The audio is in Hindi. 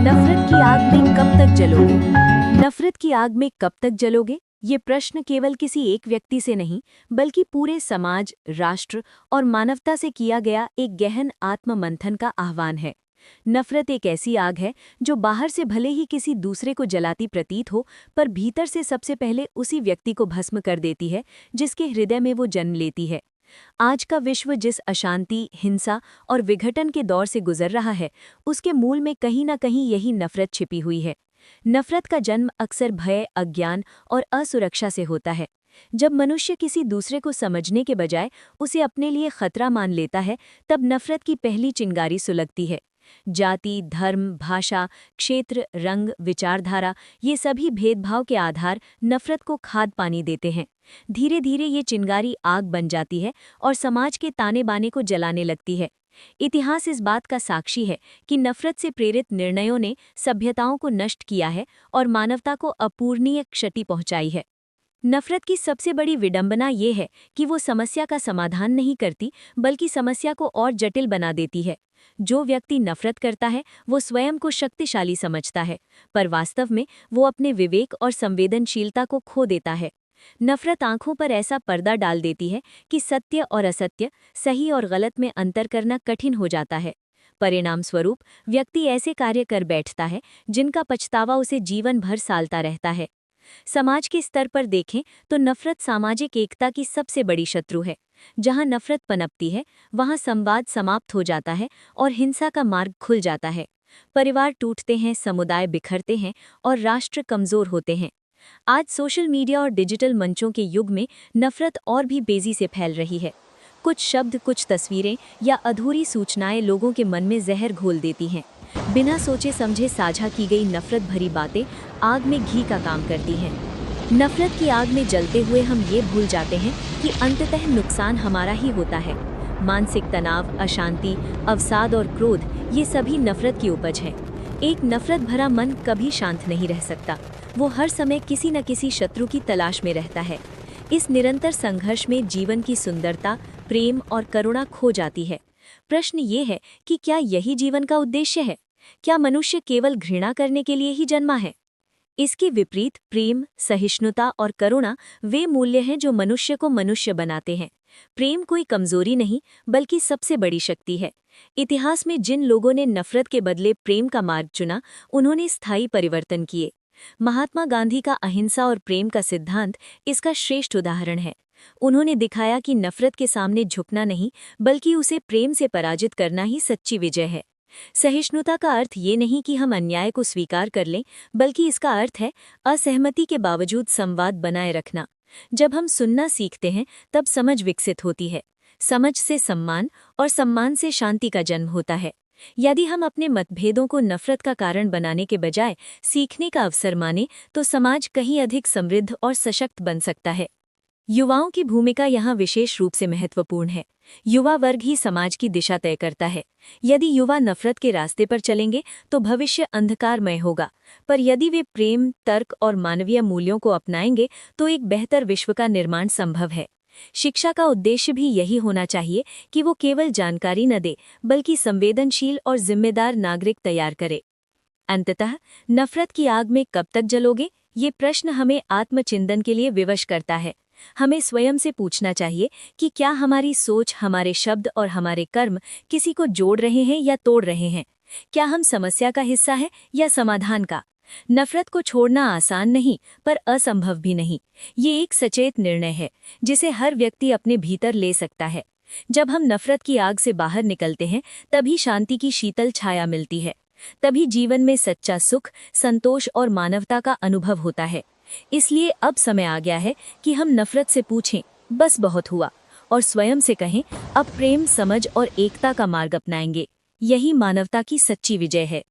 नफरत की आग में कब तक जलोगे? नफरत की आग में कब तक जलोगे? ये प्रश्न केवल किसी एक व्यक्ति से नहीं, बल्कि पूरे समाज, राष्ट्र और मानवता से किया गया एक गहन आत्ममंथन का आह्वान है। नफरत एक ऐसी आग है जो बाहर से भले ही किसी दूसरे को जलाती प्रतीत हो, पर भीतर से सबसे पहले उसी व्यक्ति को भस्म कर देती है जिसके हृदय में वो जन्म लेती है। आज का विश्व जिस अशांति, हिंसा और विघटन के दौर से गुजर रहा है, उसके मूल में कहीं न कहीं यही नफरत छिपी हुई है। नफरत का जन्म अक्सर भय, अज्ञान और असुरक्षा से होता है। जब मनुष्य किसी दूसरे को समझने के बजाय उसे अपने लिए खतरा मान लेता है, तब नफरत की पहली चिंगारी सुलगती है। जाति, धर्म, भाषा, क्षेत्र, रंग, विचारधारा, ये सभी भेदभाव के आधार नफरत को खाद पानी देते हैं। धीरे धीरे ये चिंगारी आग बन जाती है और समाज के ताने बाने को जलाने लगती है। इतिहास इस बात का साक्षी है कि नफरत से प्रेरित निर्णयों ने सभ्यताओं को नष्ट किया है और मानवता को अपूरणीय क्षति पहुंचाई है। नफरत की सबसे बड़ी विडंबना ये है कि वो समस्या का समाधान नहीं करती, बल्कि समस्या को और जटिल बना देती है। जो व्यक्ति नफरत करता है वो स्वयं को शक्तिशाली समझता है, पर वास्तव में वो अपने विवेक और संवेदनशीलता को खो देता है। नफरत आंखों पर ऐसा पर्दा डाल देती है कि सत्य और असत्य, सही और गलत में अंतर करना कठिन हो जाता है। परिणाम स्वरूप व्यक्ति ऐसे कार्य कर बैठता है जिनका पछतावा उसे जीवन भर सालता रहता है। समाज के स्तर पर देखें तो नफरत सामाजिक एकता की सबसे बड़ी शत्रु है। जहां नफरत पनपती है, वहां संवाद समाप्त हो जाता है और हिंसा का मार्ग खुल जाता है। परिवार टूटते हैं, समुदाय बिखरते हैं और राष्ट्र कमजोर होते हैं। आज सोशल मीडिया और डिजिटल मंचों के युग में नफरत और भी तेजी से फैल रही है। कुछ शब्द, कुछ तस्वीरें या अधूरी सूचनाएं लोगों के मन में जहर घोल देती हैं। बिना सोचे समझे साझा की गई नफरत भरी बातें आग में घी का काम करती हैं। नफरत की आग में जलते हुए हम ये भूल जाते हैं कि अंततः नुकसान हमारा ही होता है। मानसिक तनाव, अशांति, अवसाद और क्रोध, ये सभी नफरत की उपज है। एक नफरत भरा मन कभी शांत नहीं रह सकता। वो हर समय किसी न किसी शत्रु की तलाश में रहता है। इस निरंतर संघर्ष में जीवन की सुंदरता, प्रेम और करुणा खो जाती है। प्रश्न ये है कि क्या यही जीवन का उद्देश्य है? क्या मनुष्य केवल घृणा करने के लिए ही जन्मा है? इसके विपरीत प्रेम, सहिष्णुता और करुणा वे मूल्य हैं जो मनुष्य को मनुष्य बनाते हैं। प्रेम कोई कमजोरी नहीं, बल्कि सबसे बड़ी शक्ति है। इतिहास में जिन लोगों ने नफरत के बदले प्रेम का मार्ग चुना, उन्होंने स्थायी परिवर्तन किए। महात्मा गांधी का अहिंसा और प्रेम का सिद्धांत इसका श्रेष्ठ उदाहरण है। उन्होंने दिखाया कि नफरत के सामने झुकना नहीं, बल्कि उसे प्रेम से पराजित करना ही सच्ची विजय है। सहिष्णुता का अर्थ ये नहीं कि हम अन्याय को स्वीकार कर लें, बल्कि इसका अर्थ है असहमति के बावजूद संवाद बनाए रखना। जब हम सुनना सीखते हैं, तब समझ विकसित होती है। समझ से सम्मान और सम्मान से शांति का जन्म होता है। यदि हम अपने मतभेदों को नफरत का कारण बनाने के बजाय सीखने का अवसर माने, तो समाज कहीं अधिक समृद्ध और सशक्त बन सकता है। युवाओं की भूमिका यहाँ विशेष रूप से महत्वपूर्ण है। युवा वर्ग ही समाज की दिशा तय करता है। यदि युवा नफरत के रास्ते पर चलेंगे तो भविष्य अंधकारमय होगा, पर यदि वे प्रेम, तर्क और मानवीय मूल्यों को अपनाएंगे तो एक बेहतर विश्व का निर्माण संभव है। शिक्षा का उद्देश्य भी यही होना चाहिए कि वो केवल जानकारी न दे, बल्कि संवेदनशील और जिम्मेदार नागरिक तैयार करे। अंततः नफरत की आग में कब तक जलोगे, ये प्रश्न हमें आत्मचिंतन के लिए विवश करता है। हमें स्वयं से पूछना चाहिए कि क्या हमारी सोच, हमारे शब्द और हमारे कर्म किसी को जोड़ रहे हैं या तोड़ रहे हैं? क्या हम समस्या का हिस्सा हैं या समाधान का? नफरत को छोड़ना आसान नहीं, पर असंभव भी नहीं। ये एक सचेत निर्णय है जिसे हर व्यक्ति अपने भीतर ले सकता है। जब हम नफरत की आग से बाहर निकलते हैं, तभी शांति की शीतल छाया मिलती है। तभी जीवन में सच्चा सुख, संतोष और मानवता का अनुभव होता है। इसलिए अब समय आ गया है कि हम नफरत से पूछें, बस बहुत हुआ, और स्वयं से कहें, अब प्रेम, समझ और एकता का मार्ग अपनाएंगे। यही मानवता की सच्ची विजय है।